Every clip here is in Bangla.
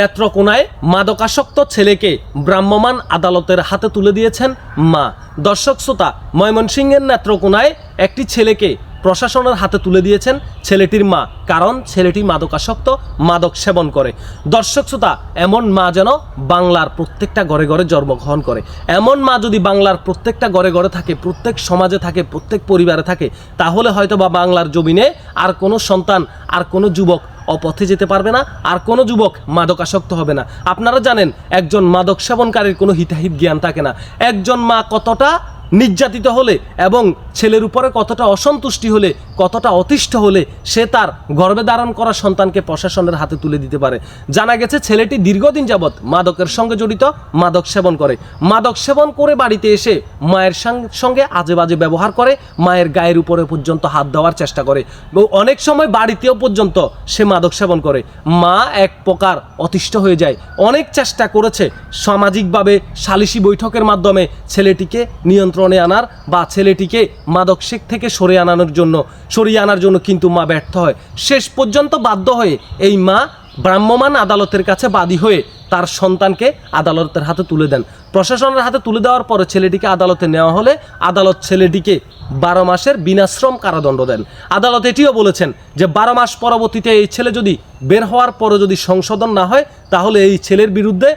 নেত্রকোনায় মাদকাসক্ত ছেলেকে ভ্রাম্যমাণ আদালতের হাতে তুলে দিয়েছেন মা। দর্শক শ্রোতা, ময়মনসিংহের নেত্রকোনায় একটি ছেলেকে প্রশাসনের হাতে তুলে দিয়েছেন ছেলেটির মা, কারণ ছেলেটি মাদকাসক্ত, মাদক সেবন করে। দর্শক শ্রোতা, এমন মা যেন বাংলার প্রত্যেকটা ঘরে ঘরে জন্মগ্রহণ করে। এমন মা যদি বাংলার প্রত্যেকটা ঘরে ঘরে থাকে, প্রত্যেক সমাজে থাকে, প্রত্যেক পরিবারে থাকে, তাহলে হয়তো বা বাংলার জমিনে আর কোনো সন্তান, আর কোনো যুবক অপথে যেতে পারবে না, আর কোনো যুবক মাদকাসক্ত হবে না। আপনারা জানেন, একজন মাদক সেবনকারীর কোনো হিতাহিত জ্ঞান থাকে না। একজন মা কতটা নির্যাতিত হলে এবং ছেলের উপরে কতটা অসন্তুষ্টি হলে, কতটা অতিষ্ঠ হলে সে তার গর্ভে ধারণ করা সন্তানকে প্রশাসনের হাতে তুলে দিতে পারে। জানা গেছে ছেলেটি দীর্ঘদিন যাবৎ মাদকের সঙ্গে জড়িত, মাদক সেবন করে। মাদক সেবন করে বাড়িতে এসে মায়ের সঙ্গে আজে বাজে ব্যবহার করে, মায়ের গায়ের উপরে পর্যন্ত হাত দেওয়ার চেষ্টা করে, অনেক সময় বাড়িতেও পর্যন্ত সে মাদক সেবন করে। মা এক প্রকার অতিষ্ঠ হয়ে যায়। অনেক চেষ্টা করেছে সামাজিকভাবে সালিশি বৈঠকের মাধ্যমে ছেলেটিকে নিয়ন্ত্রণে আনার বা ছেলেটিকে মাদক শেখ থেকে সরিয়ে আনার জন্য, কিন্তু মা ব্যর্থ হয়। শেষ পর্যন্ত বাধ্য হয়ে এই মা ভ্রাম্যমাণ আদালতের কাছে বাদী হয়ে তার সন্তানকে আদালতের হাতে তুলে দেন। প্রশাসনের হাতে তুলে দেওয়ার পরে ছেলেটিকে আদালতে নেওয়া হলে আদালত ছেলেটিকে 12 মাসের বিনাশ্রম কারাদণ্ড দেন। আদালত এটিও বলেছেন যে 12 মাস পরবর্তীতে এই ছেলে যদি বের হওয়ার পরও যদি সংশোধন না হয়, তাহলে এই ছেলের বিরুদ্ধে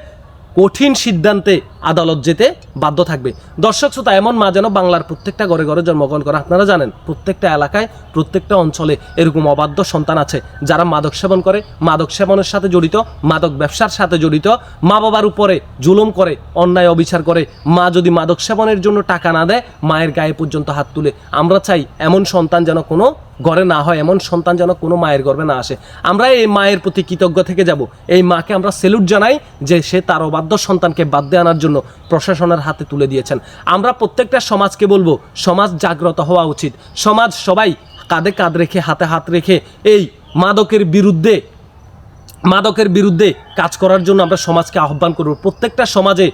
কঠিন সিদ্ধান্তে আদালত যেতে বাধ্য থাকবে। দর্শক শ্রোতা, এমন মা যেন বাংলার প্রত্যেকটা ঘরে ঘরে জন্মগ্রহণ করে। আপনারা জানেন, প্রত্যেকটা এলাকায়, প্রত্যেকটা অঞ্চলে এরকম অবাধ্য সন্তান আছে যারা মাদক সেবন করে, মাদক সেবনের সাথে জড়িত, মাদক ব্যবসার সাথে জড়িত, মা বাবার উপরে জুলুম করে, অন্যায় অবিচার করে। মা যদি মাদক সেবনের জন্য টাকা না দেয়, মায়ের গায়ে পর্যন্ত হাত তুলে। আমরা চাই এমন সন্তান যেন কোনো ঘরে না হয়, এমন সন্তান যেন কোনো মায়ের গর্ভে না আসে। আমরা এই মায়ের প্রতি কৃতজ্ঞ থেকে যাব। এই মাকে আমরা স্যালুট জানাই যে সে তার অবাধ্য সন্তানকে বাধ্য আনার জন্য প্রশাসনের হাতে তুলে দিয়েছেন। আমরা প্রত্যেকটা সমাজকে বলবো, সমাজ জাগ্রত হওয়া উচিত। সমাজ সবাই কাঁধে কাঁধ রেখে, হাতে হাত রেখে এই মাদকের বিরুদ্ধে কাজ করার জন্য আমরা সমাজকে আহ্বান করব। প্রত্যেকটা সমাজে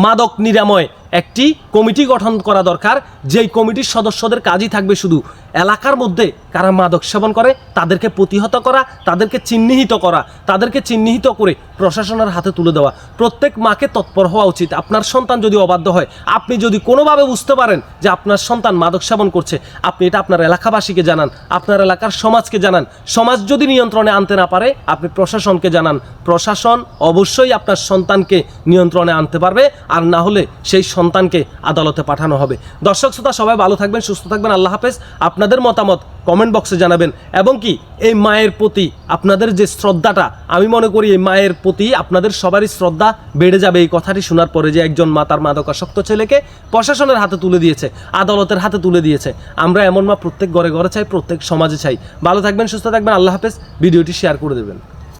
মাদক নিরাময় একটি কমিটি গঠন করা দরকার। যেই কমিটির সদস্যদের কাজই থাকবে শুধু এলাকার মধ্যে কারা মাদক সেবন করে তাদেরকে প্রতিহত করা, তাদেরকে চিহ্নিত করে প্রশাসনের হাতে তুলে দেওয়া। প্রত্যেক মাকে তৎপর হওয়া উচিত। আপনার সন্তান যদি অবাধ্য হয়, আপনি যদি কোনোভাবে বুঝতে পারেন যে আপনার সন্তান মাদক সেবন করছে, আপনি এটা আপনার এলাকাবাসীকে জানান, আপনার এলাকার সমাজকে জানান। সমাজ যদি নিয়ন্ত্রণে আনতে না পারে, আপনি প্রশাসনকে জানান। প্রশাসন অবশ্যই আপনার সন্তানকে নিয়ন্ত্রণে আনতে পারবে, আর না হলে সেই সন্তানকে আদালতে পাঠানো হবে। দর্শক শ্রোতা, সবাই ভালো থাকবেন, সুস্থ থাকবেন। আল্লাহ হাফেজ। আপনাদের মতামত কমেন্ট বক্সে জানাবেন, এবং কি এই মায়ের প্রতি আপনাদের যে শ্রদ্ধাটা, আমি মনে করি এই মায়ের প্রতি আপনাদের সবারই শ্রদ্ধা বেড়ে যাবে এই কথাটি শোনার পরে, যে একজন মা তার মাদকাসক্ত ছেলেকে প্রশাসনের হাতে তুলে দিয়েছে, আদালতের হাতে তুলে দিয়েছে। আমরা এমন মা প্রত্যেক ঘরে ঘরে চাই, প্রত্যেক সমাজে চাই। ভালো থাকবেন, সুস্থ থাকবেন। আল্লাহ হাফেজ। ভিডিওটি শেয়ার করে দেবেন।